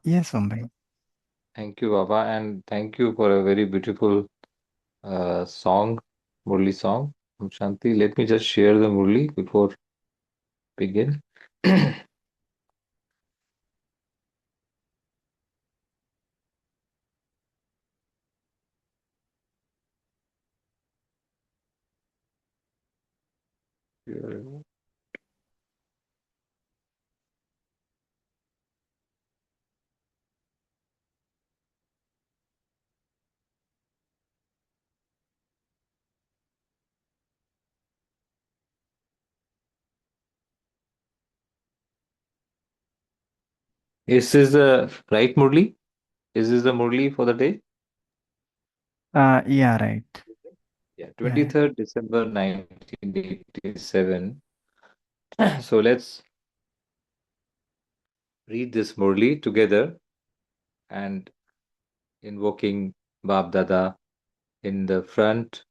Yes, Mumbai. Thank you, Baba, and thank you for a very beautiful song, Murli song. Shanti, let me just share the Murli before begin. Is this the right Murli? Is this the Murli for the day? Yeah, right. Yeah, Yeah. 23rd December 1987. So let's read this Murli together and invoking Bab Dada in the front,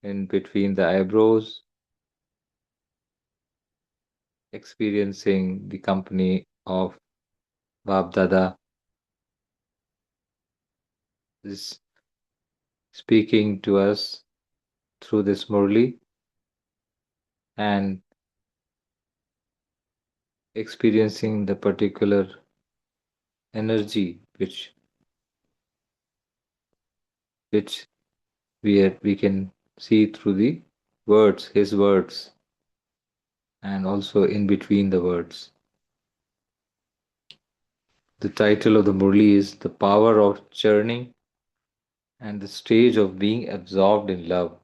in between the eyebrows, experiencing the company of Bab Dada is speaking to us through this Murli and experiencing the particular energy which we can see through the words, his words, and also in between the words. The title of the Murli is The Power of Churning and the Stage of Being Absorbed in Love.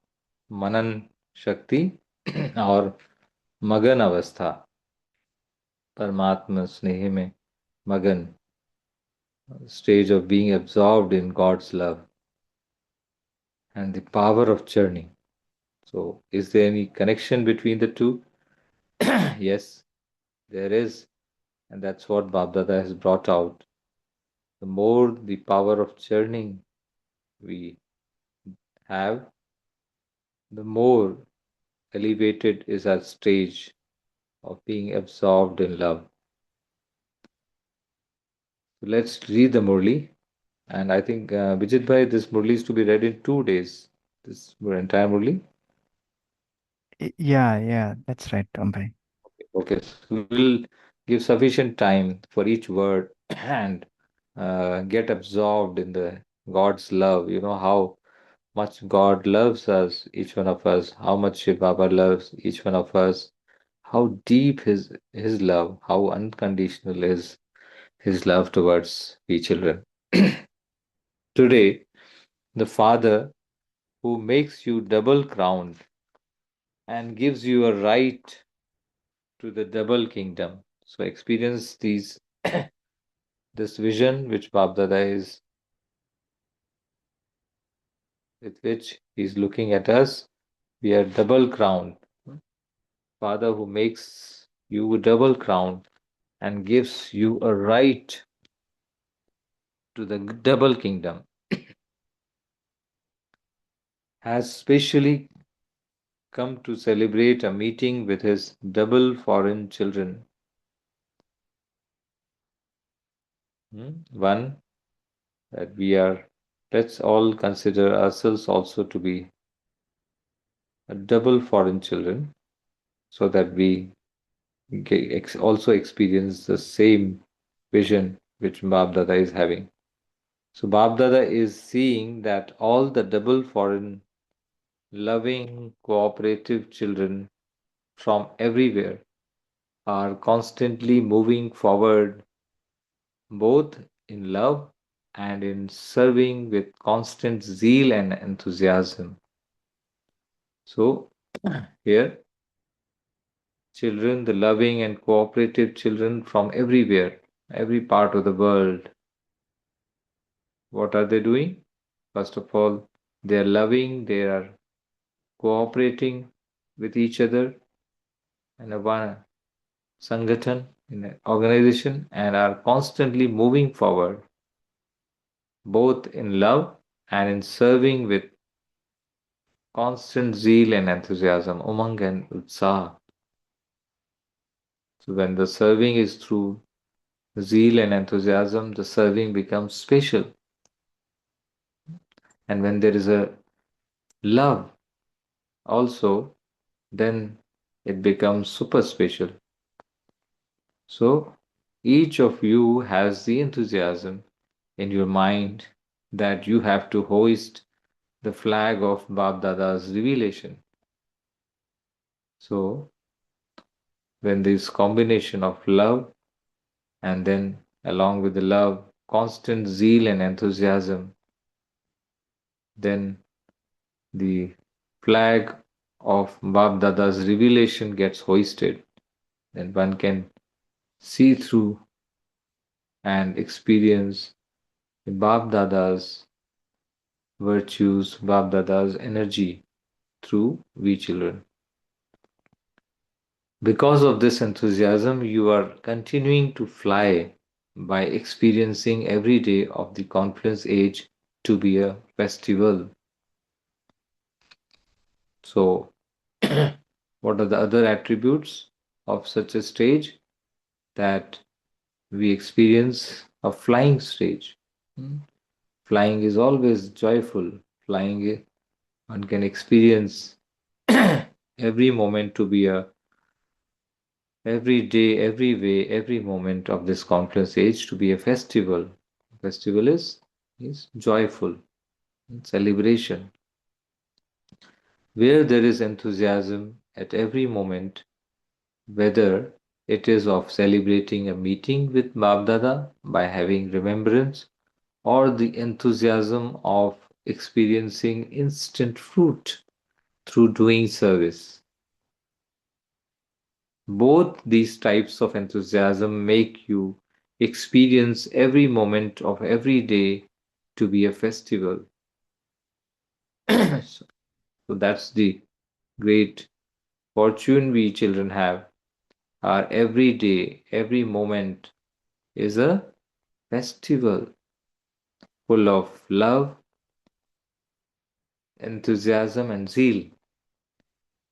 Manan Shakti और मगन अवस्था परमात्मा स्नेह में मगन stage of being absorbed in God's love and the power of churning. So, is there any connection between the two? Yes, there is, and that's what Babdada has brought out. The more the power of churning we have, the more elevated is our stage of being absorbed in love. So let's read the Murli. And I think, Vijit Bhai, this Murli is to be read in 2 days. This entire Murli. Yeah, that's right, Mumbai. Okay, so we'll give sufficient time for each word and get absorbed in the God's love. You know how much God loves us, each one of us, how much Shiv Baba loves each one of us, how deep his love, how unconditional is his love towards we children. Today, the Father who makes you double crowned and gives you a right to the double kingdom. So experience these this vision which Babdada is with which he's looking at us. We are double crowned. Father who makes you double crowned and gives you a right to the double kingdom has specially come to celebrate a meeting with his double foreign children. One, that we are, let's all consider ourselves also to be a double foreign children so that we also experience the same vision which Bab Dada is having. So Bab Dada is seeing that all the double foreign, loving, cooperative children from everywhere are constantly moving forward, both in love and in serving with constant zeal and enthusiasm. So here, children, the loving and cooperative children from everywhere, every part of the world, what are they doing? First of all, they are loving, they are cooperating with each other in a one sangathan, in an organization, and are constantly moving forward, both in love and in serving with constant zeal and enthusiasm, umang and utsaha. So when the serving is through zeal and enthusiasm, the serving becomes special. And when there is a love also, then it becomes super special. So each of you has the enthusiasm in your mind that you have to hoist the flag of Bab Dada's revelation. So when this combination of love and then along with the love, constant zeal and enthusiasm, then the flag of Bab Dada's revelation gets hoisted, then one can see through and experience the Bab Dada's virtues, Bab Dada's energy through we children. Because of this enthusiasm, you are continuing to fly by experiencing every day of the confluence age to be a festival. So, what are the other attributes of such a stage? That we experience a flying stage. Hmm. Flying is always joyful. Flying, one can experience every moment to be a every day, every way, every moment of this conference age to be a festival. Festival is joyful, celebration, where there is enthusiasm at every moment, whether it is of celebrating a meeting with Babdada by having remembrance, or the enthusiasm of experiencing instant fruit through doing service. Both these types of enthusiasm make you experience every moment of every day to be a festival. So that's the great fortune we children have. Our every day, every moment is a festival full of love, enthusiasm, and zeal.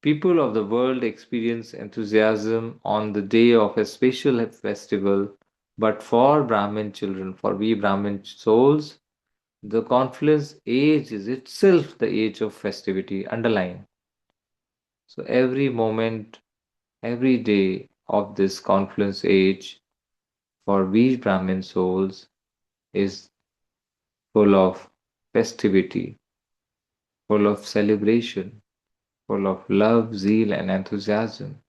People of the world experience enthusiasm on the day of a special festival, but for Brahmin children, for we Brahmin souls, the confluence age is itself the age of festivity, underline. So every moment, every day of this confluence age for we Brahmin souls is full of festivity, full of celebration, full of love, zeal, and enthusiasm.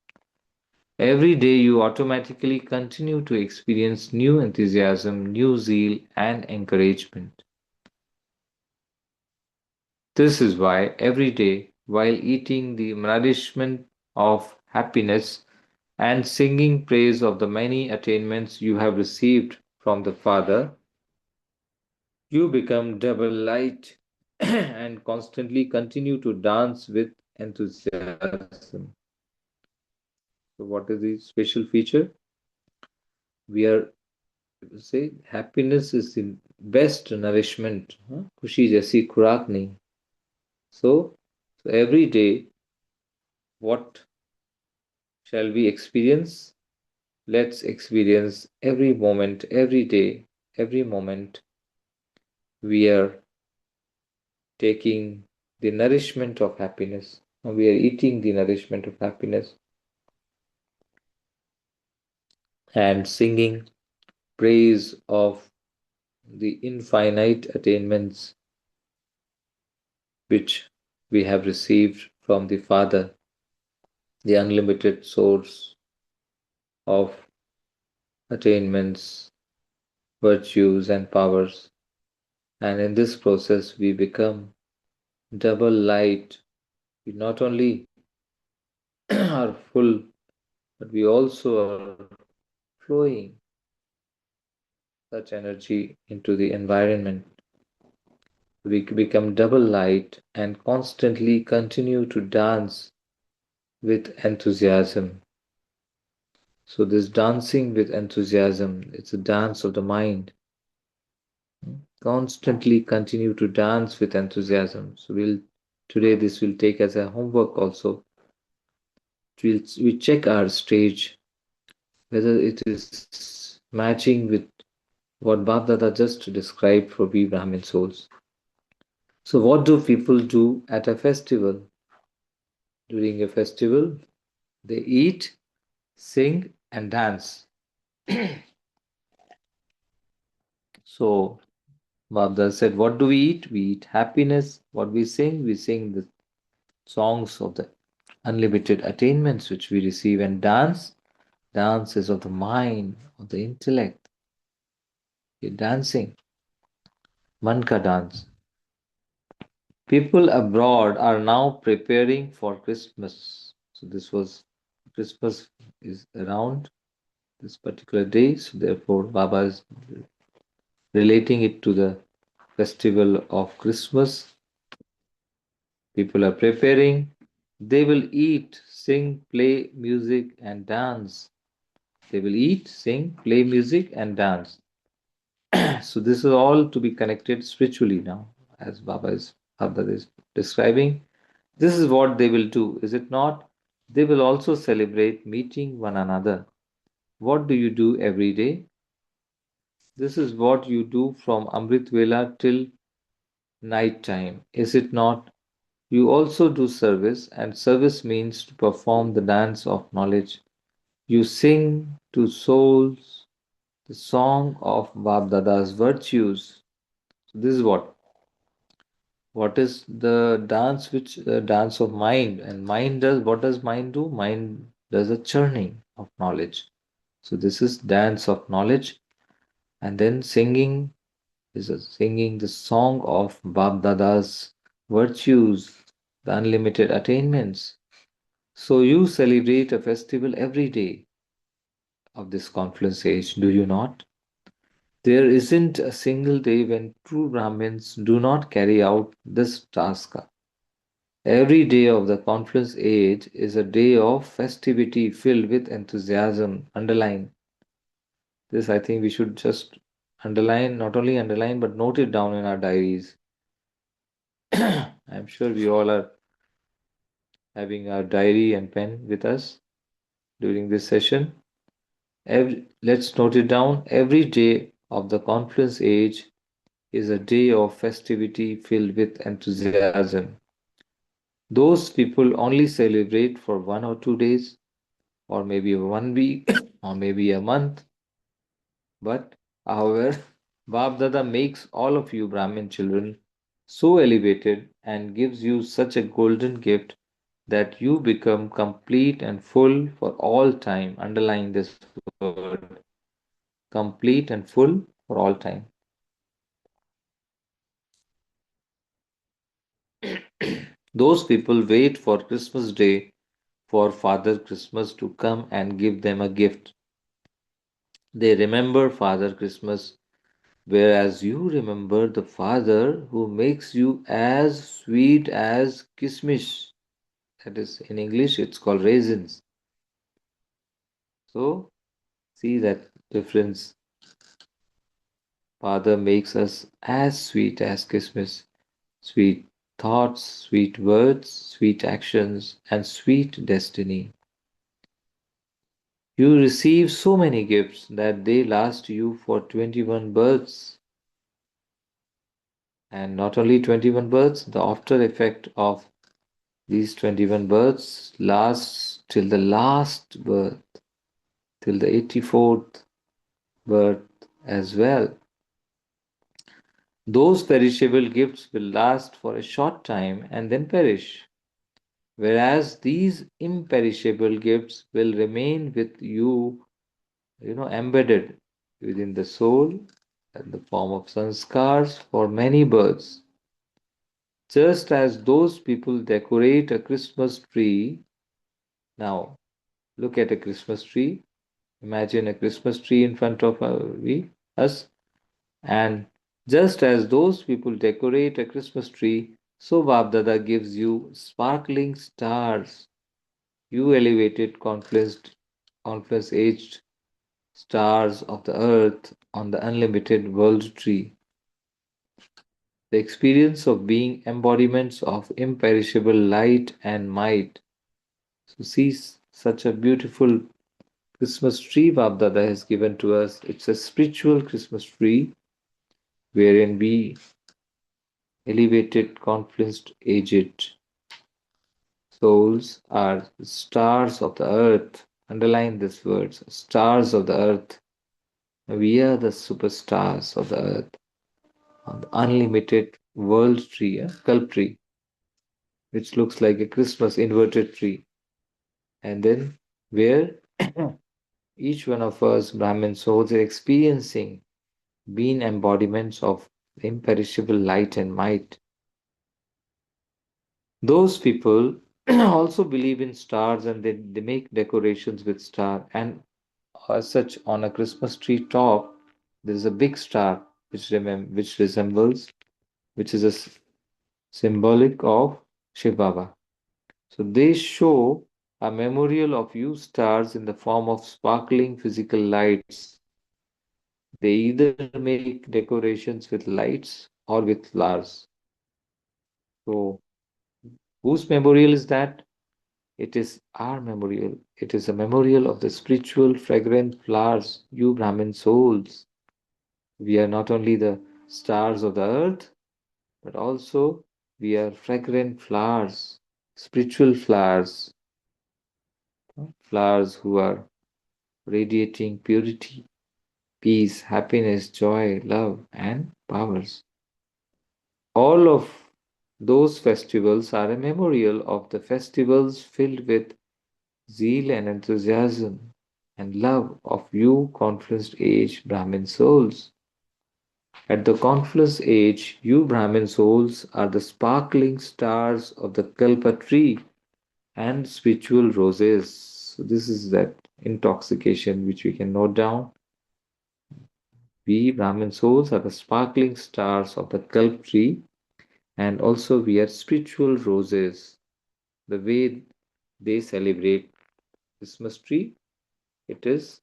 Every day you automatically continue to experience new enthusiasm, new zeal, and encouragement. This is why every day, while eating the nourishment of happiness and singing praise of the many attainments you have received from the Father, you become double light and constantly continue to dance with enthusiasm. So, what is the special feature? We are say happiness is the best nourishment. खुशी जैसी खुराक नहीं. So, so every day, what shall we experience? Let's experience every moment, every day, every moment. We are taking the nourishment of happiness. We are eating the nourishment of happiness and singing praise of the infinite attainments which we have received from the Father, the unlimited source of attainments, virtues, and powers. And in this process, we become double light. We not only are full, but we also are flowing such energy into the environment. We become double light and constantly continue to dance with enthusiasm. So, this dancing with enthusiasm, it's a dance of the mind. Constantly continue to dance with enthusiasm. So, today this will take as a homework also. We check our stage whether it is matching with what Bapdada just described for we Brahmin souls. So, what do people do at a festival? During a festival, they eat, sing, and dance. So, Bapdada said, what do we eat? We eat happiness. What we sing the songs of the unlimited attainments which we receive, and dance. Dance is of the mind, of the intellect. You're dancing, man ka dance. People abroad are now preparing for Christmas. So this was Christmas is around this particular day. So therefore, Baba is relating it to the festival of Christmas. People are preparing. They will eat, sing, play music, and dance. They will eat, sing, play music, and dance. So this is all to be connected spiritually now, as Baba is describing. This is what they will do, is it not? They will also celebrate meeting one another. What do you do every day? This is what you do from Amrit Vela till night time, is it not? You also do service, and service means to perform the dance of knowledge. You sing to souls the song of Bab Dada's virtues. So this is what is the dance which dance of mind, and mind does what does mind do? Mind does a churning of knowledge. So this is dance of knowledge, and then singing is a singing the song of Bab Dada's virtues, the unlimited attainments. So you celebrate a festival every day of this confluence age, do you not? There isn't a single day when true Brahmins do not carry out this task. Every day of the confluence age is a day of festivity filled with enthusiasm. Underline this, I think we should just underline, not only underline, but note it down in our diaries. I'm sure we all are having our diary and pen with us during this session. Let's note it down. Every day of the confluence age is a day of festivity filled with enthusiasm. Those people only celebrate for 1 or 2 days, or maybe 1 week, or maybe a month. But, however, Bab Dada makes all of you Brahmin children so elevated and gives you such a golden gift that you become complete and full for all time. Underline this word, complete and full for all time. Those people wait for Christmas Day for Father Christmas to come and give them a gift. They remember Father Christmas, whereas you remember the Father who makes you as sweet as kismish. That is, in English, it's called raisins. So, see that difference. Father makes us as sweet as kismish. Sweet thoughts, sweet words, sweet actions, and sweet destiny. You receive so many gifts that they last you for 21 births. And not only 21 births, the after effect of these 21 births lasts till the last birth, till the 84th birth as well. Those perishable gifts will last for a short time and then perish, whereas these imperishable gifts will remain with you, embedded within the soul in the form of sanskars for many births. Just as those people decorate a Christmas tree. Now, look at a Christmas tree. Imagine a Christmas tree in front of us. And just as those people decorate a Christmas tree, so Bab Dada gives you sparkling stars. You elevated, confluence aged stars of the earth on the unlimited world tree. The experience of being embodiments of imperishable light and might. So, see such a beautiful Christmas tree Bab Dada has given to us. It's a spiritual Christmas tree wherein we elevated, confluenced, aged souls are stars of the earth. Underline these words, stars of the earth. We are the superstars of the earth on the unlimited world tree, Kalp tree, which looks like a Christmas inverted tree. And then where each one of us, Brahmin souls, are experiencing being embodiments of imperishable light and might. Those people also believe in stars and they make decorations with star. And as such, on a Christmas tree top, there is a big star which resembles, which is a symbolic of Shiv Baba. So they show a memorial of you stars in the form of sparkling physical lights. They either make decorations with lights or with flowers. So whose memorial is that? It is our memorial. It is a memorial of the spiritual fragrant flowers, you Brahmin souls. We are not only the stars of the earth, but also we are fragrant flowers, spiritual flowers, flowers who are radiating purity, peace, happiness, joy, love, and powers. All of those festivals are a memorial of the festivals filled with zeal and enthusiasm and love of you confluenced age Brahmin souls. At the confluence age, you Brahmin souls are the sparkling stars of the Kalpa tree and spiritual roses. So this is that intoxication which we can note down. We Brahmin souls are the sparkling stars of the Kalp tree, and also we are spiritual roses. The way they celebrate Christmas tree, it is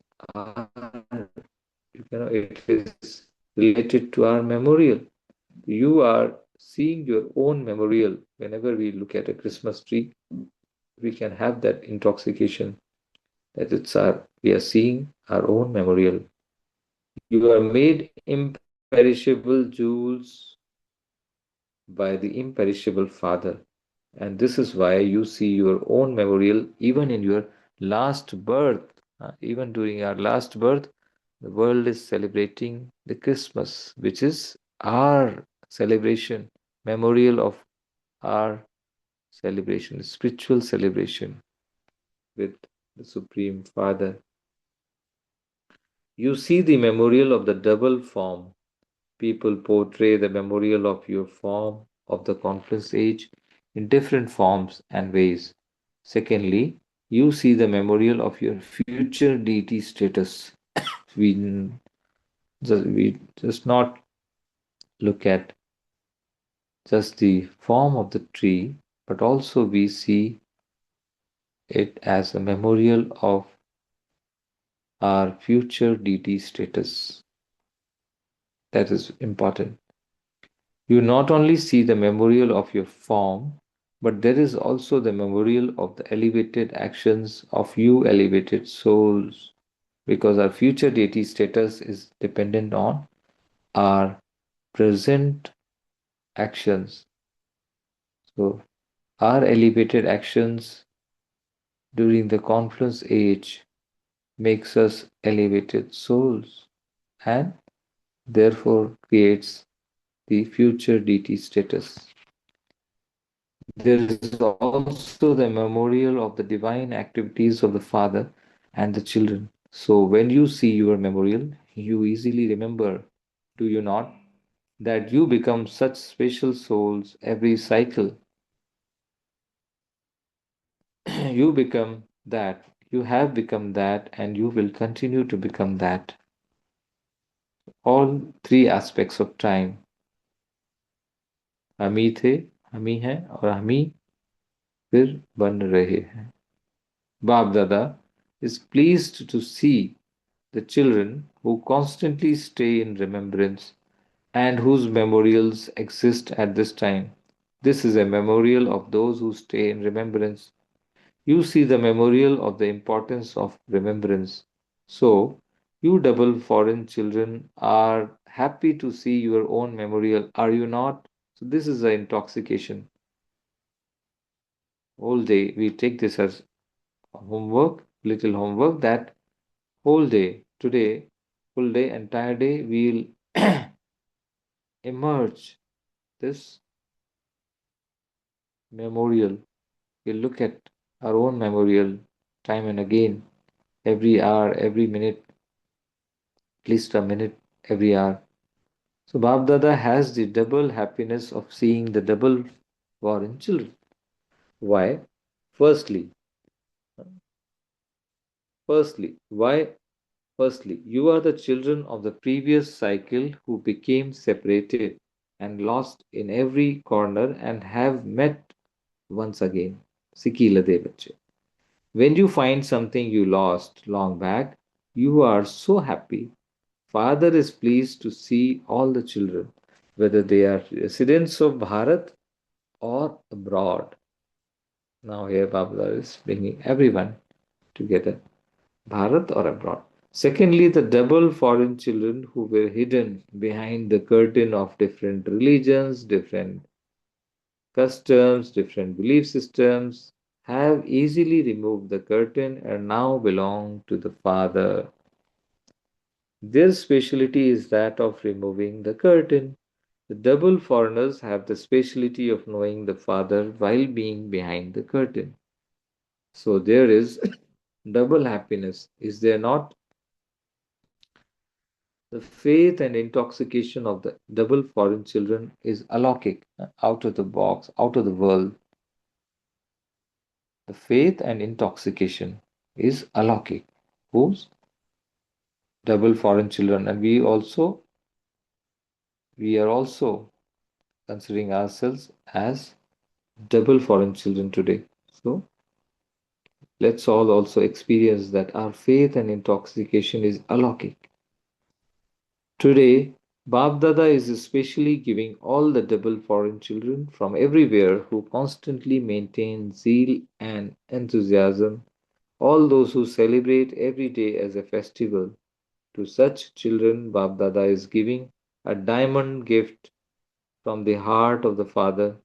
it is related to our memorial. You are seeing your own memorial whenever we look at a Christmas tree. We can have that intoxication that we are seeing our own memorial. You are made imperishable jewels by the imperishable Father. And this is why you see your own memorial even in your last birth. Even during our last birth, the world is celebrating the Christmas, which is our celebration, memorial of our celebration, spiritual celebration with the Supreme Father. You see the memorial of the double form. People portray the memorial of your form of the confluence age in different forms and ways. Secondly, you see the memorial of your future deity status. we, we just not look at just the form of the tree, but also we see it as a memorial of our future deity status. That is important. You not only see the memorial of your form, but there is also the memorial of the elevated actions of you elevated souls, because our future deity status is dependent on our present actions. So, our elevated actions during the confluence age makes us elevated souls and therefore creates the future deity status. There is also the memorial of the divine activities of the Father and the children. So when you see your memorial, you easily remember, do you not, that you become such special souls every cycle. You become that, you have become that, and you will continue to become that. All three aspects of time, हम ही थे, हम ही हैं और हम ही फिर बन रहे हैं. Bab Dada is pleased to see the children who constantly stay in remembrance and whose memorials exist at this time. This is a memorial of those who stay in remembrance. You see the memorial of the importance of remembrance. So, you double foreign children are happy to see your own memorial, are you not? So, this is the intoxication. Whole day, we take this as homework, little homework that whole day, today, full day, entire day, we'll emerge this memorial. We'll look at our own memorial time and again, every hour, every minute, at least a minute every hour. So Bab Dada has the double happiness of seeing the double foreign children. Why? Firstly, why? Firstly, you are the children of the previous cycle who became separated and lost in every corner and have met once again. Sikila de bachche. When you find something you lost long back, you are so happy. Father is pleased to see all the children, whether they are residents of Bharat or abroad. Now here Babla is bringing everyone together, Bharat or abroad. Secondly, the double foreign children who were hidden behind the curtain of different religions, different customs, different belief systems, have easily removed the curtain and now belong to the Father. Their specialty is that of removing the curtain. The double foreigners have the specialty of knowing the Father while being behind the curtain. So there is double happiness, is there not? The faith and intoxication of the double foreign children is alaukic, out of the box, out of the world. The faith and intoxication is alaukic. Whose? Double foreign children. And we are also considering ourselves as double foreign children today. So let's all also experience that our faith and intoxication is alaukic. Today, Bab Dada is especially giving all the double foreign children from everywhere who constantly maintain zeal and enthusiasm, all those who celebrate every day as a festival. To such children, Bab Dada is giving a diamond gift from the heart of the Father,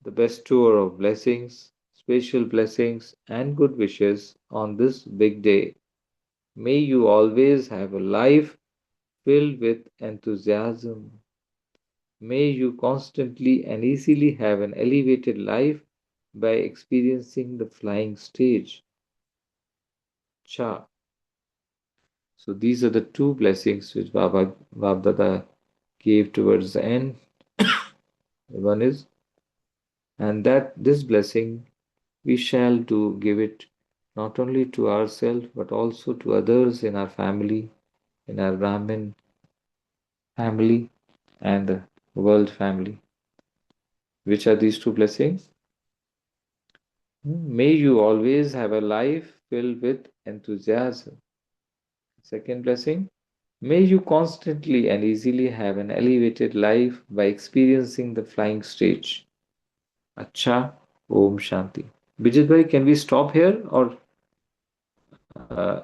the bestower of blessings, special blessings, and good wishes on this big day. May you always have a life filled with enthusiasm. May you constantly and easily have an elevated life by experiencing the flying stage. Cha. So these are the two blessings which Bab Dada gave towards the end. One is, and that this blessing we shall do give it not only to ourselves but also to others in our family, in our Brahmin family, and the world family. Which are these two blessings? May you always have a life filled with enthusiasm. Second blessing, may you constantly and easily have an elevated life by experiencing the flying stage. Acha, Om Shanti. Bijit bhai, can we stop here uh,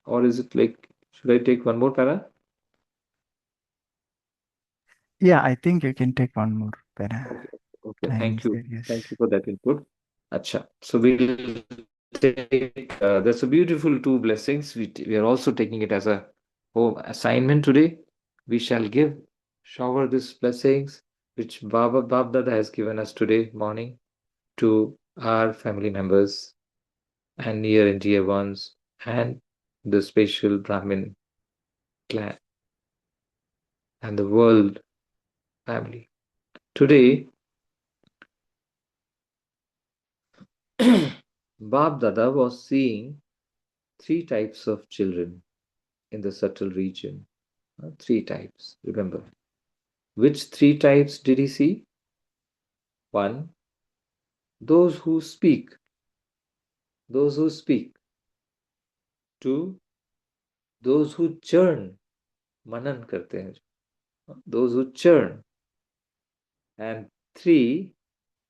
or is it like, should I take one more para? Yeah, I think you can take one more para. Okay, okay, Time thank is you. there, yes. Thank you for that input. Acha. So we'll take, that's a beautiful two blessings. We are also taking it as a home assignment today. We shall give, shower these blessings which Bab Dada has given us today morning to our family members and near and dear ones and the special Brahmin clan and the world family. Today, Bab Dada was seeing three types of children in the subtle region. Three types, remember. Which three types did he see? One, those who speak. Those who speak. Two, those who churn. मनन करते हैं. Those who churn. And three,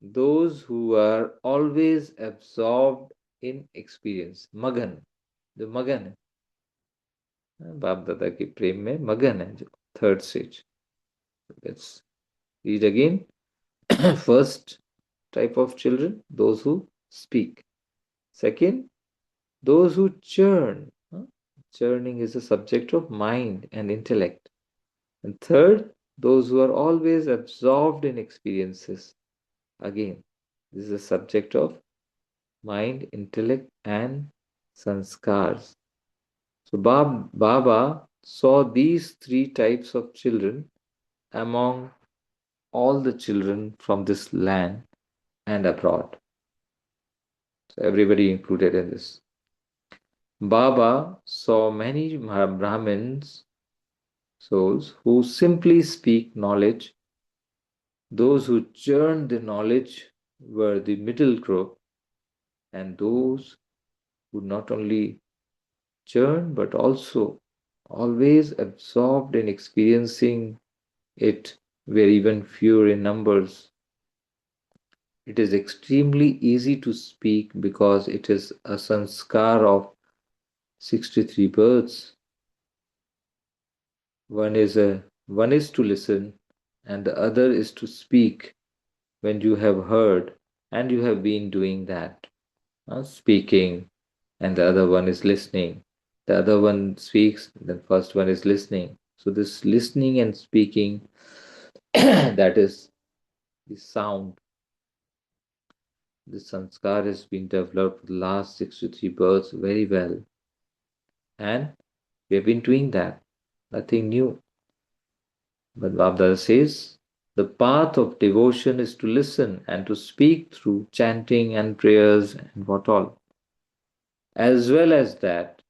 those who are always absorbed in experience. Magan. जो मगन है, बाप दादा के प्रेम में मगन है, जो third stage. Let's read again. First type of children, those who speak. Second, those who churn. Churning is a subject of mind and intellect. And third, those who are always absorbed in experiences. Again, this is a subject of mind, intellect, and sanskars. So Baba saw these three types of children among all the children from this land and abroad. So everybody included in this. Baba saw many Brahmins souls who simply speak knowledge. Those who churn the knowledge were the middle group, and those who not only churn but also always absorbed in experiencing it were even fewer in numbers. It is extremely easy to speak because it is a sanskar of 63 births. One is to listen, and the other is to speak when you have heard, and you have been doing that, speaking, and the other one is listening. The other one speaks, the first one is listening. So this listening and speaking, that is the sound. This sanskar has been developed for the last 63 births very well, and we have been doing that. Nothing new. But Bhabdada says the path of devotion is to listen and to speak through chanting and prayers and what all. As well as that,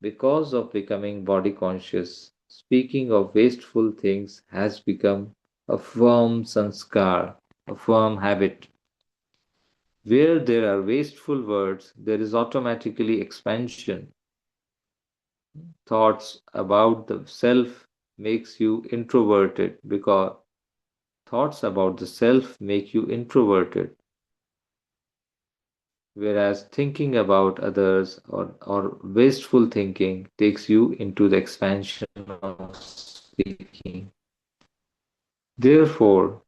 because of becoming body conscious, speaking of wasteful things has become a firm sanskar, a firm habit. Where there are wasteful words, there is automatically expansion. Thoughts about the self makes you introverted because thoughts about the self make you introverted, whereas thinking about others or wasteful thinking takes you into the expansion of speaking. Therefore,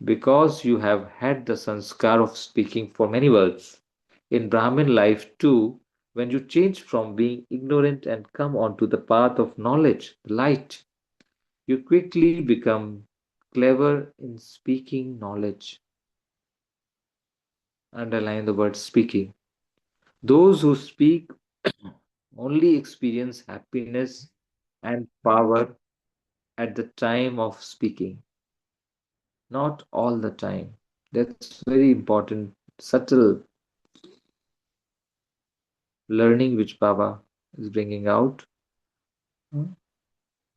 because you have had the sanskar of speaking for many worlds, in Brahmin life too, when you change from being ignorant and come onto the path of knowledge, light, you quickly become clever in speaking knowledge. Underline the word speaking. Those who speak only experience happiness and power at the time of speaking, not all the time. That's very important, subtle learning which Baba is bringing out.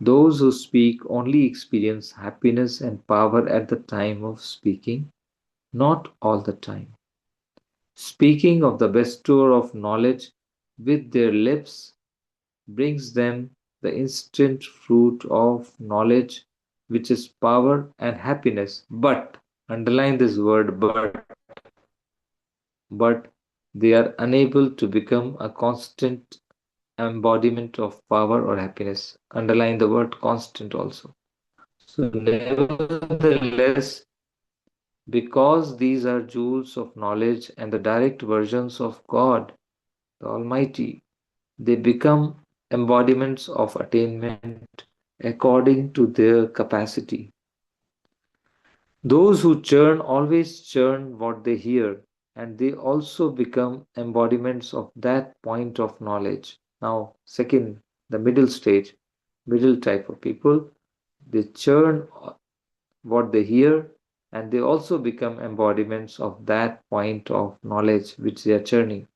Those who speak only experience happiness and power at the time of speaking, not all the time. Speaking of the bestower of knowledge with their lips brings them the instant fruit of knowledge, which is power and happiness. But, underline this word, but they are unable to become a constant embodiment of power or happiness. Underline the word constant also. So, nevertheless, because these are jewels of knowledge and the direct versions of God, the Almighty, they become embodiments of attainment according to their capacity. Those who churn always churn what they hear, and they also become embodiments of that point of knowledge. Now, second, the middle stage, middle type of people, they churn what they hear, and they also become embodiments of that point of knowledge which they are churning.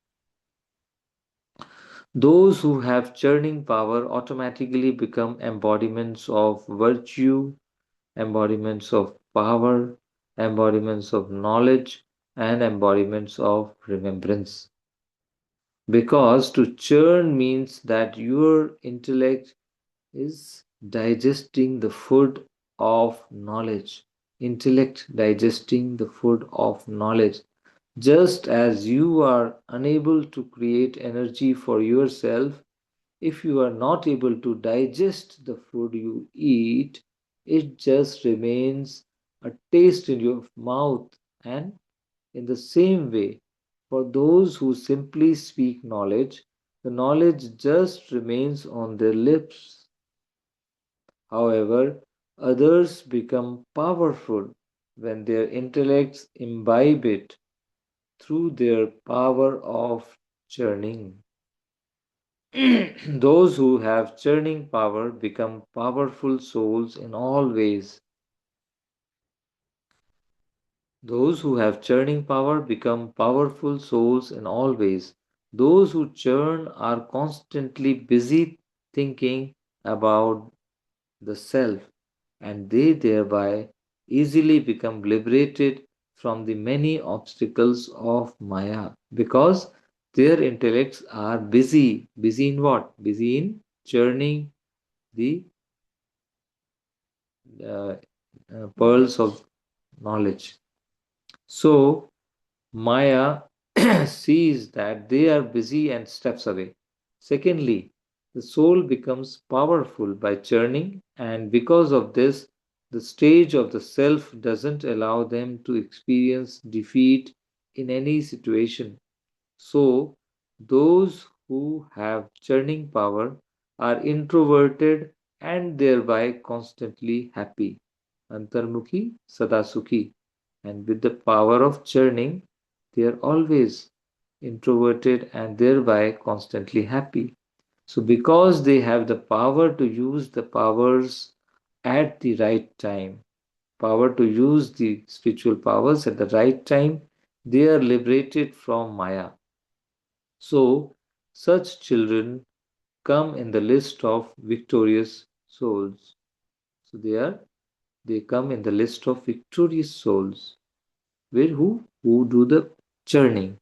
Those who have churning power automatically become embodiments of virtue, embodiments of power, embodiments of knowledge, and embodiments of remembrance. Because to churn means that your intellect is digesting the food of knowledge. Intellect digesting the food of knowledge. Just as you are unable to create energy for yourself, if you are not able to digest the food you eat, it just remains a taste in your mouth. And in the same way, for those who simply speak knowledge, the knowledge just remains on their lips. However, others become powerful when their intellects imbibe it through their power of churning. Those who have churning power become powerful souls in all ways. Those who have churning power become powerful souls in all ways. Those who churn are constantly busy thinking about the self, and they thereby easily become liberated from the many obstacles of Maya because their intellects are busy. Busy in what? Busy in churning the uh, pearls of knowledge. So, Maya sees that they are busy and steps away. Secondly, the soul becomes powerful by churning, and because of this, the stage of the self doesn't allow them to experience defeat in any situation. So, those who have churning power are introverted and thereby constantly happy. Antarmukhi, Sadasukhi. And with the power of churning, they are always introverted and thereby constantly happy. So, because they have the power to use the powers at the right time, power to use the spiritual powers at the right time, they are liberated from Maya. So, such children come in the list of victorious souls. So, they come in the list of victorious souls. Where who do the churning.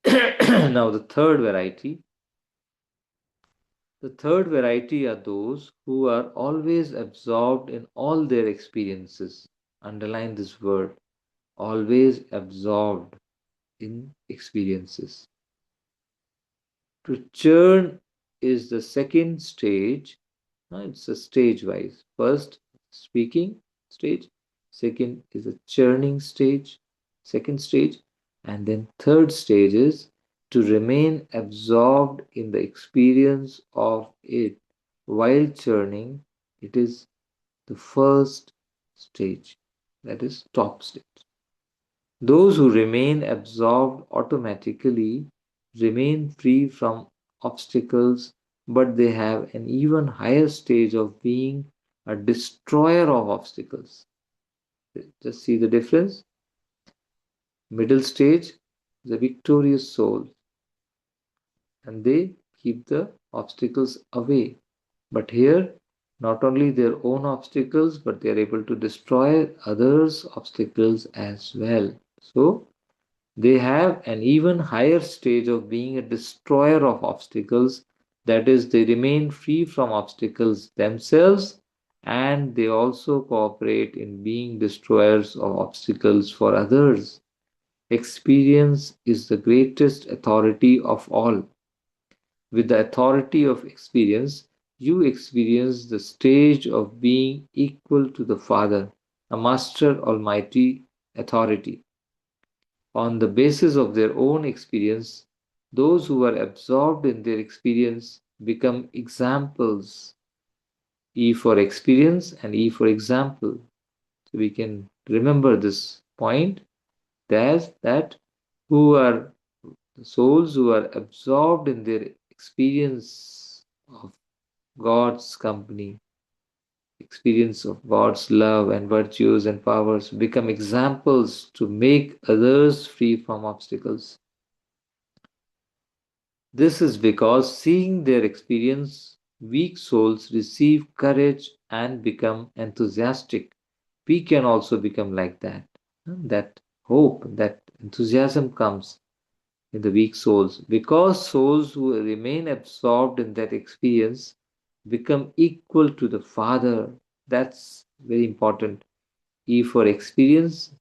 Now the third variety are those who are always absorbed in all their experiences. Underline this word, always absorbed in experiences. To churn is the second stage. It's a stage wise. First, speaking stage. Second is a churning stage. Second stage. And then third stage is to remain absorbed in the experience of it while churning. It is the first stage. That is top stage. Those who remain absorbed automatically remain free from obstacles, but they have an even higher stage of being a destroyer of obstacles. Just see the difference. Middle stage, the victorious soul, and they keep the obstacles away. But here, not only their own obstacles, but they are able to destroy others' obstacles as well. So, they have an even higher stage of being a destroyer of obstacles. That is, they remain free from obstacles themselves and they also cooperate in being destroyers of obstacles for others. Experience is the greatest authority of all. With the authority of experience, you experience the stage of being equal to the Father, a Master Almighty authority. On the basis of their own experience, those who are absorbed in their experience become examples. E for experience and E for example. So we can remember this point that who are the souls who are absorbed in their experience of God's company, experience of God's love and virtues and powers become examples to make others free from obstacles. This is because seeing their experience, weak souls receive courage and become enthusiastic. We can also become like that. That hope, that enthusiasm comes in the weak souls because souls who remain absorbed in that experience become equal to the Father. That's very important. E for experience,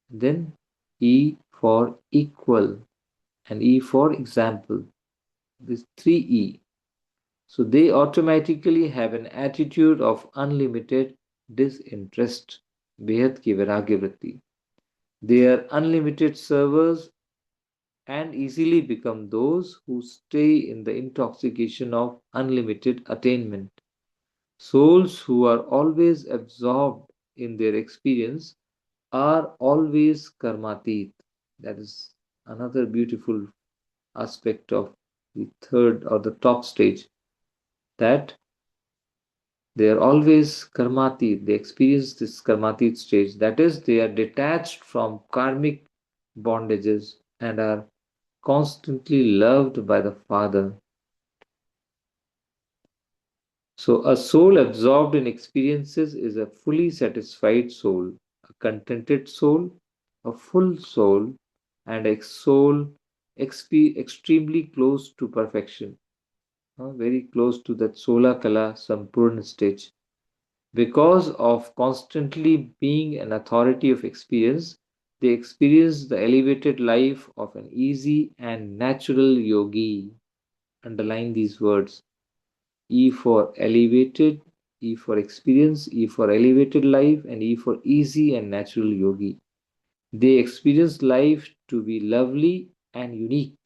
then E for equal, and E for example. This three E. So they automatically have an attitude of unlimited disinterest. Behad ki Vairagya vritti. They are unlimited servers and easily become those who stay in the intoxication of unlimited attainment. Souls who are always absorbed in their experience are always karmatit. That is another beautiful aspect of the third or the top stage, that they are always karmatit. They experience this karmatit stage. That is, they are detached from karmic bondages and are constantly loved by the Father. So, a soul absorbed in experiences is a fully satisfied soul, a contented soul, a full soul, and a soul extremely close to perfection, very close to that Sola Kala Sampurna stage. Because of constantly being an authority of experience, they experience the elevated life of an easy and natural yogi. Underline these words: E for elevated, E for experience, E for elevated life, and E for easy and natural yogi. They experience life to be lovely and unique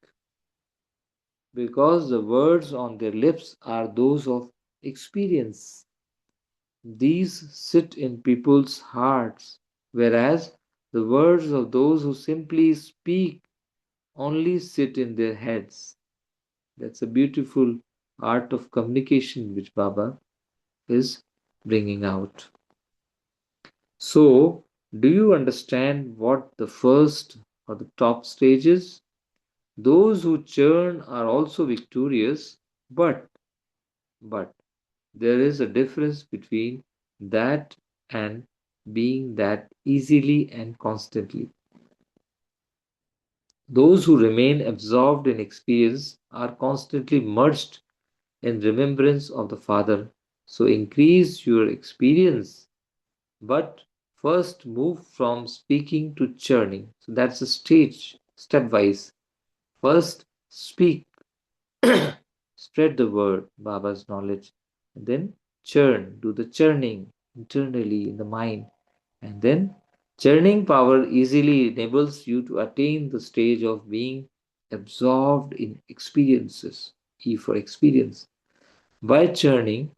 because the words on their lips are those of experience. These sit in people's hearts, whereas the words of those who simply speak only sit in their heads. That's a beautiful art of communication which Baba is bringing out. So, do you understand what the first or the top stage is? Those who churn are also victorious, but but there is a difference between that and being that easily and constantly. Those who remain absorbed in experience are constantly merged in remembrance of the Father. So increase your experience, but first move from speaking to churning. So that's a stage, stepwise. First speak, spread the word, Baba's knowledge, and then churn, do the churning internally in the mind. And then churning power easily enables you to attain the stage of being absorbed in experiences. E for experience. By churning,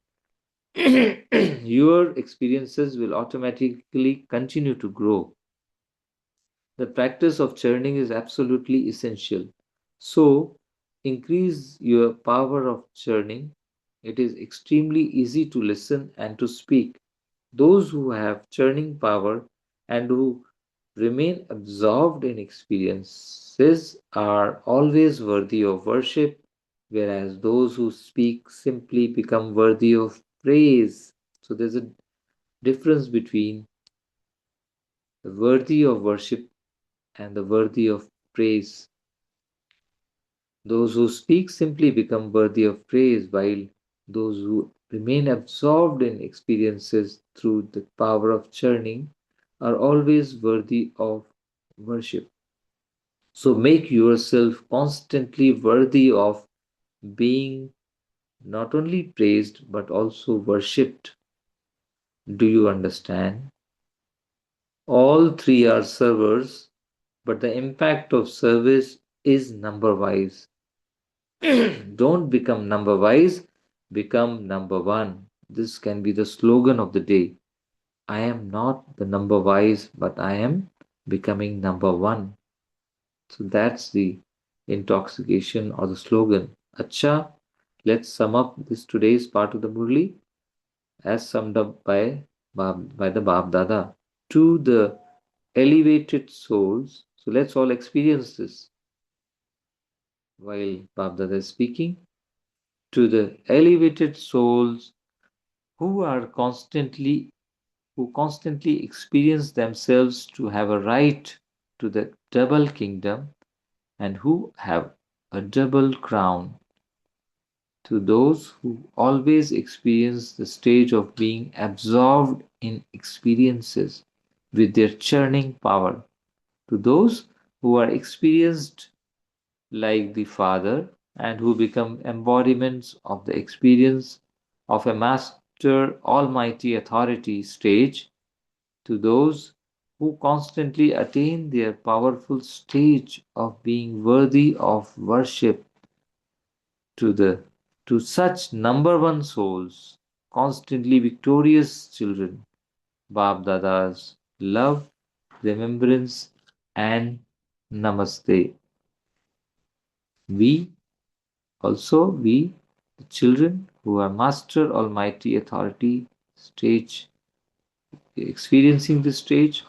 your experiences will automatically continue to grow. The practice of churning is absolutely essential. So, increase your power of churning. It is extremely easy to listen and to speak. Those who have churning power and who remain absorbed in experiences are always worthy of worship, whereas those who speak simply become worthy of praise. So, there's a difference between the worthy of worship and the worthy of praise. Those who speak simply become worthy of praise, while those who remain absorbed in experiences through the power of churning are always worthy of worship. So make yourself constantly worthy of being not only praised but also worshipped. Do you understand? All three are servers, but the impact of service is number wise. Don't become number wise, become number one. This can be the slogan of the day. I am not the number wise, but I am becoming number one. So that's the intoxication or the slogan. Acha, let's sum up this today's part of the Murli as summed up by the Bab Dada. To the elevated souls, so let's all experience this while Bab Dada is speaking. To the elevated souls who are constantly experience themselves to have a right to the double kingdom and who have a double crown, to those who always experience the stage of being absorbed in experiences with their churning power, to those who are experienced like the Father and who become embodiments of the experience of a Master Almighty Authority stage, to those who constantly attain their powerful stage of being worthy of worship, to the to such number one souls, constantly victorious children, Bab Dada's love, remembrance, and namaste. We we, the children who are Master Almighty Authority stage, experiencing this stage,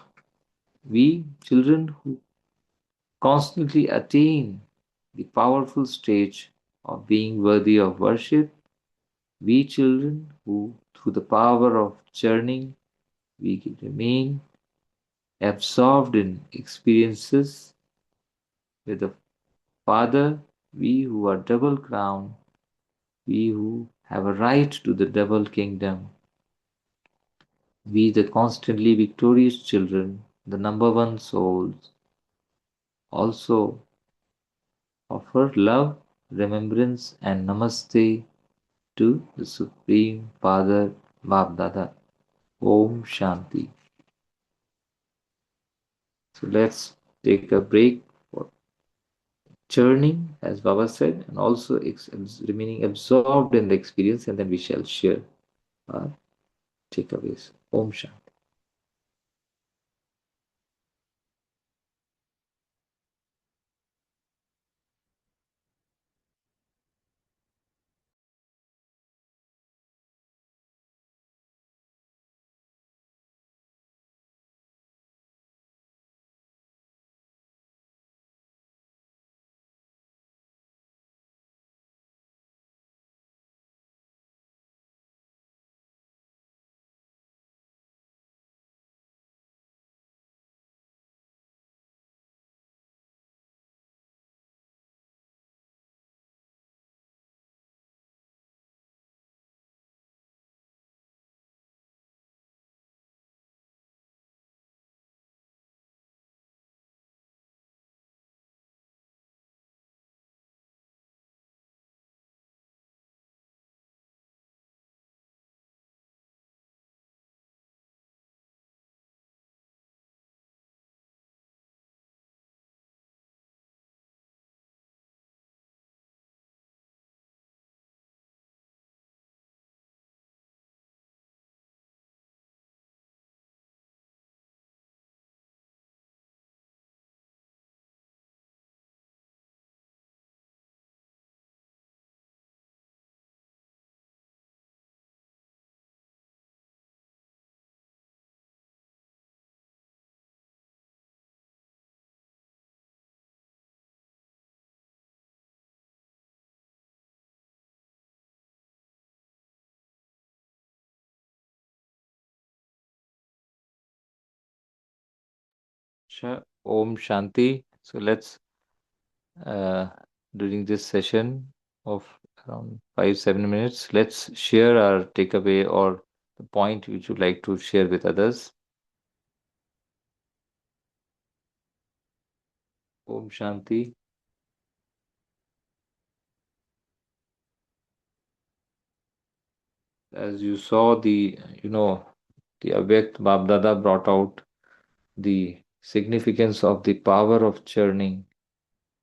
we, children who constantly attain the powerful stage of being worthy of worship, we, children who, through the power of churning, we remain absorbed in experiences with the Father, we who are double crowned, we who have a right to the double kingdom, we, the constantly victorious children, the number one souls, also offer love, remembrance, and namaste to the Supreme Father Bapdada. Om Shanti. So let's take a break for churning, as Baba said, and also remaining absorbed in the experience, and then we shall share our takeaways. Om Shanti. Om Shanti. So let's uh, during this session of around 5 7 minutes, let's share our takeaway or the point which you'd like to share with others. Om Shanti. As you saw, the Avyakt Babdada brought out the significance of the power of churning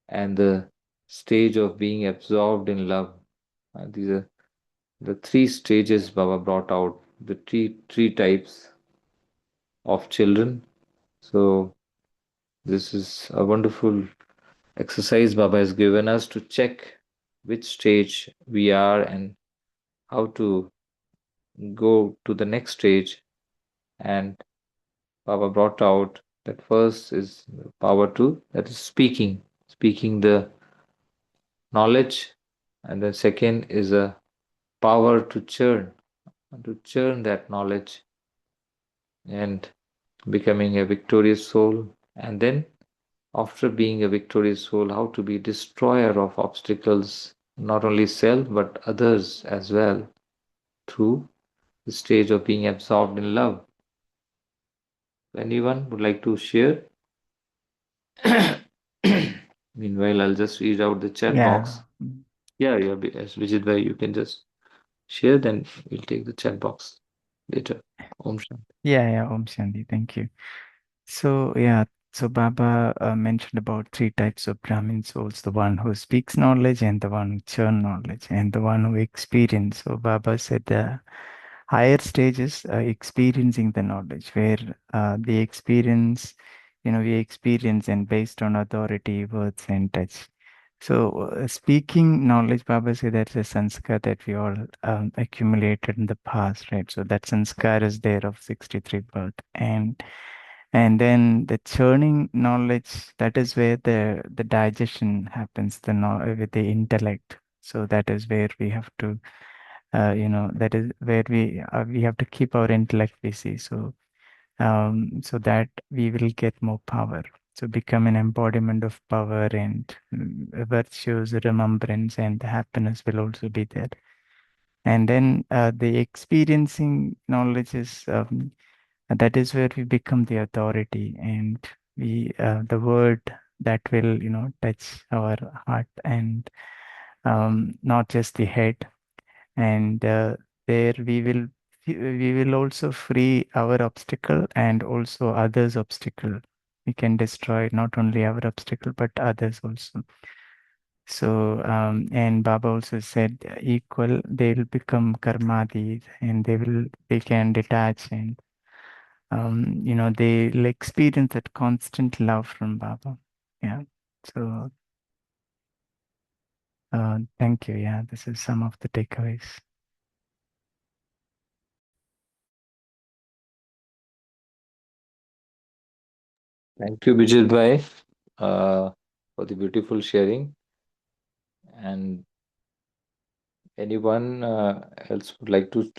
and the stage of being absorbed in love. These are the three stages Baba brought out, the three types of children. So this is a wonderful exercise Baba has given us to check which stage we are and how to go to the next stage. And Baba brought out that first is power to, that is speaking the knowledge, and the second is a power to churn that knowledge and becoming a victorious soul. And then, after being a victorious soul, how to be destroyer of obstacles, not only self but others as well, through the stage of being absorbed in love. Anyone would like to share? Meanwhile, I'll just read out the chat Yeah. box. Yeah, yeah, as Vijit bhai, you can just share, then we'll take the chat box later. Om Shanti. Yeah, Om Shanti. Thank you. So, yeah, so Baba mentioned about three types of Brahmin souls, the one who speaks knowledge and the one who churn knowledge and the one who experience. So Baba said the higher stages experiencing the knowledge where the experience, we experience and based on authority, words and touch. So speaking knowledge, Baba said that's a sanskar that we all accumulated in the past, right? So that sanskar is there of 63 birth and then the churning knowledge, that is where the digestion happens, with the intellect. So that is where we have to, that is where we have to keep our intellect busy. So that we will get more power. So become an embodiment of power and virtues, remembrance, and the happiness will also be there. And then the experiencing knowledge is that is where we become the authority and we the word that will touch our heart and not just the head and there we will also free our obstacle and also others obstacle. We can destroy not only our obstacle but others also. So and Baba also said equal they will become karmadis and they can detach and they'll experience that constant love from Baba. Yeah. So thank you. Yeah, this is some of the takeaways. Thank you, Vijit bhai, for the beautiful sharing. And anyone else would like to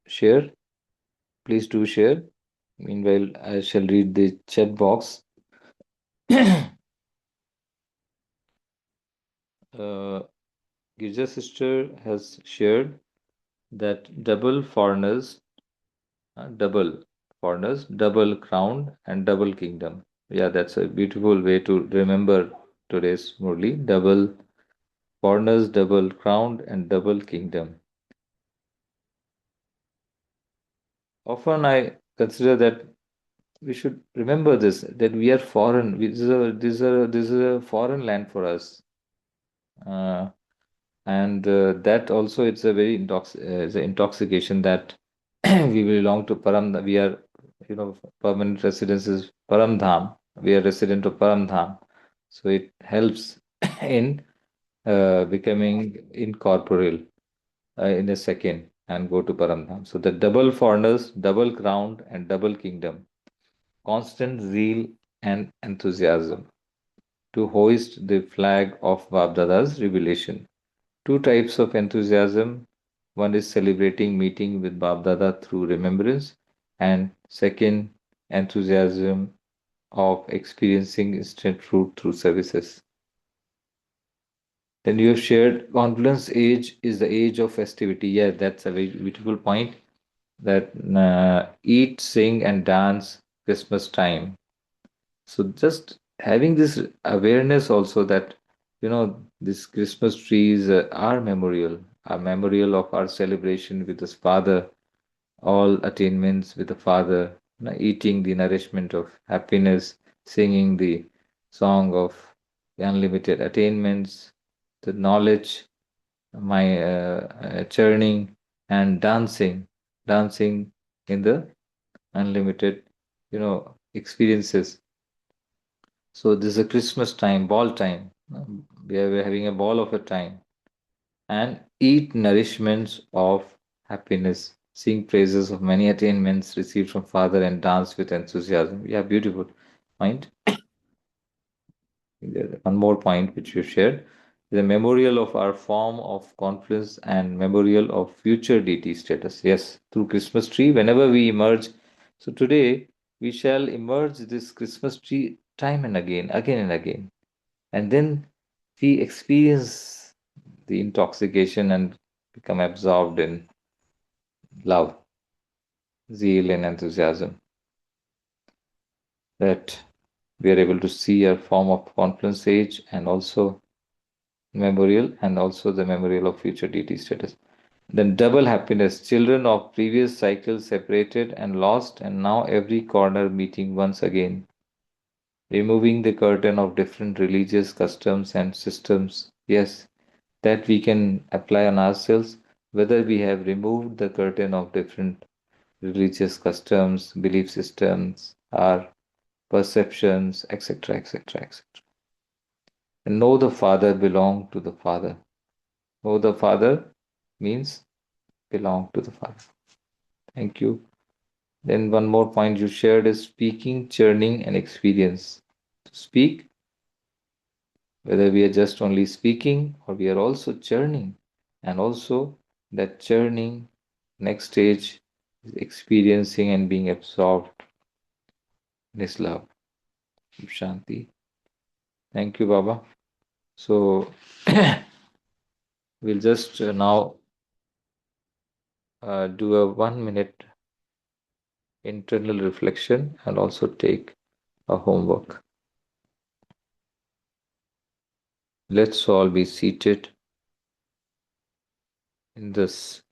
share? Please do share. Meanwhile, I shall read the chat box. uh, Girja sister has shared that double foreigners, double crown, and double kingdom. Yeah, that's a beautiful way to remember today's Murli. Double foreigners, double crown, and double kingdom. Often I consider that we should remember this, that we are foreign. This is a foreign land for us. Uh, and that also it's a very it's an intoxication that we belong to Param. We are, permanent residence is Param Dham. We are resident of Param Dham, so it helps in becoming incorporeal in a second and go to Param Dham. So the double foreigners, double crown, and double kingdom, constant zeal and enthusiasm to hoist the flag of Babdada's revelation. Two types of enthusiasm. One is celebrating meeting with Bab Dada through remembrance, and second, enthusiasm of experiencing instant fruit through services. Then you have shared confluence age is the age of festivity. Yeah, that's a very beautiful point. That eat, sing, and dance Christmas time. So just having this awareness also that these Christmas trees are memorial of our celebration with His Father, all attainments with the Father, eating the nourishment of happiness, singing the song of the unlimited attainments, the knowledge, my churning, and dancing in the unlimited, experiences. So this is a Christmas time, ball time. We're having a ball of a time. And eat nourishments of happiness. Sing praises of many attainments received from Father and dance with enthusiasm. Yeah, beautiful point. There's one more point which you shared. The memorial of our form of confidence and memorial of future deity status. Yes, through Christmas tree, whenever we emerge. So today we shall emerge this Christmas tree time and again and again. And then we experience the intoxication and become absorbed in love, zeal, and enthusiasm that we are able to see a form of conference age and also memorial and also the memorial of future deity status. Then double happiness, children of previous cycles separated and lost, and now every corner meeting once again, removing the curtain of different religious customs and systems. Yes, that we can apply on ourselves, whether we have removed the curtain of different religious customs, belief systems, our perceptions, etc., etc., etc. And know the Father belong to the Father. Know the Father means belong to the Father. Thank you. Then one more point you shared is speaking, churning, and experience. To speak, whether we are just only speaking or we are also churning, and also that churning, next stage is experiencing and being absorbed in His love. Shanti. Thank you, Baba. So we'll just now do a 1 minute internal reflection and also take a homework. Let's all be seated in this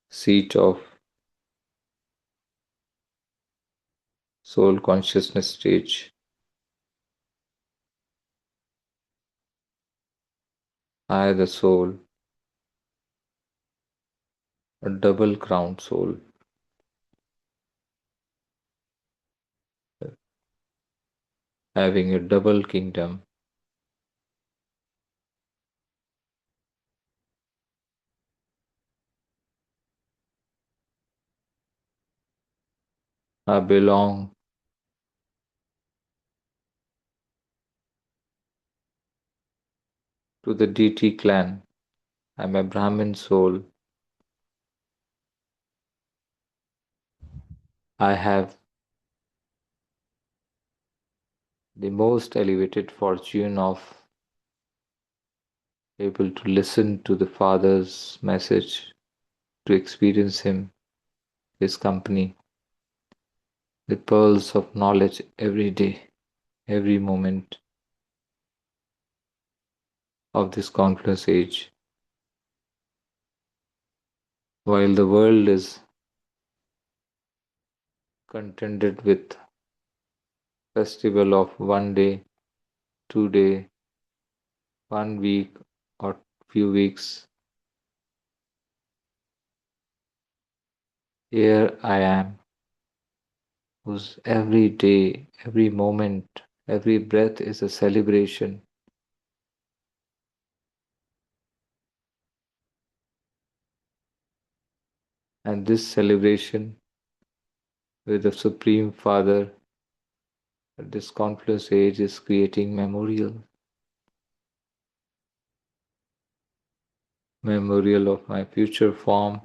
seat of soul consciousness stage. I, the soul, a double crowned soul, having a double kingdom, I belong to the deity clan. I'm a Brahmin soul. I have the most elevated fortune of able to listen to the Father's message, to experience Him, His company, the pearls of knowledge every day, every moment of this countless age. While the world is contended with festival of 1 day, 2 day, 1 week, or few weeks, here I am, whose every day, every moment, every breath is a celebration. And this celebration with the Supreme Father at this countless age is creating memorial of my future form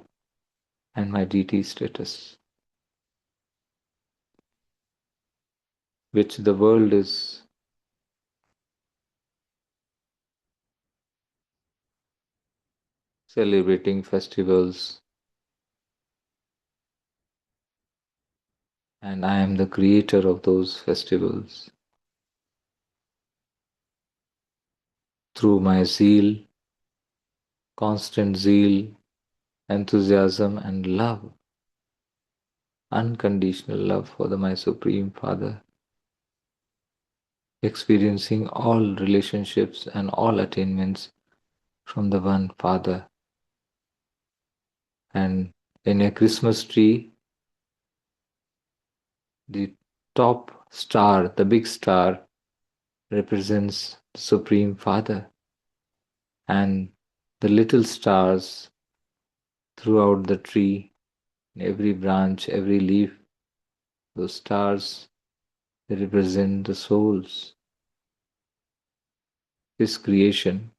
and my deity status, which the world is celebrating festivals, and I am the creator of those festivals. Through my zeal, constant zeal, enthusiasm, and love, unconditional love for my Supreme Father, experiencing all relationships and all attainments from the one Father. And in a Christmas tree, the top star, the big star, represents the Supreme Father, and the little stars throughout the tree, in every branch, every leaf, those stars, they represent the souls, His creation.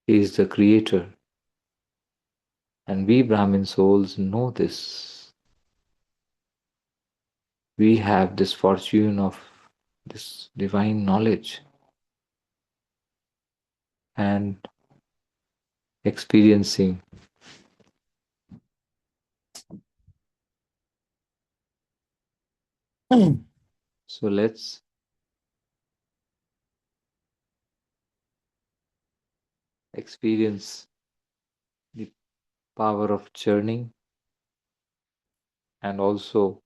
He is the creator, and we Brahmin souls know this. We have this fortune of this divine knowledge and experiencing So let's experience the power of churning and also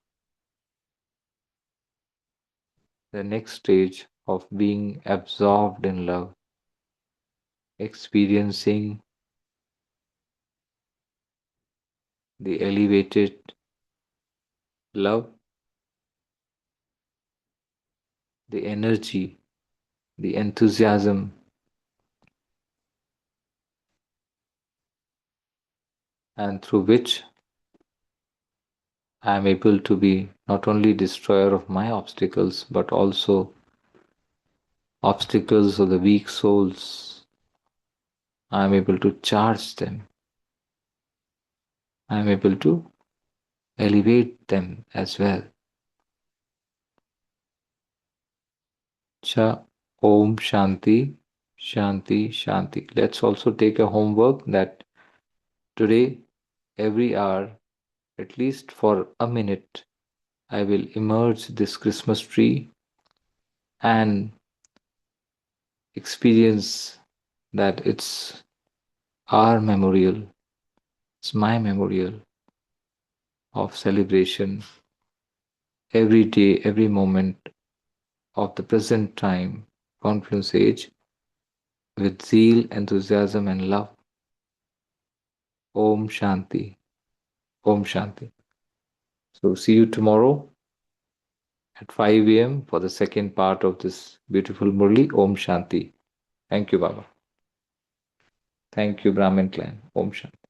the next stage of being absorbed in love, experiencing the elevated love, the energy, the enthusiasm, and through which I am able to be not only destroyer of my obstacles but also obstacles of the weak souls. I am able to charge them. I am able to elevate them as well. Cha Om Shanti, Shanti, Shanti. Let's also take a homework that today, every hour, at least for a minute, I will emerge this Christmas tree and experience that it's our memorial, it's my memorial of celebration every day, every moment of the present time, confluence age, with zeal, enthusiasm, and love. Om Shanti. Om Shanti. So, see you tomorrow at 5 a.m. for the second part of this beautiful Murli. Om Shanti. Thank you, Baba. Thank you, Brahmin clan. Om Shanti.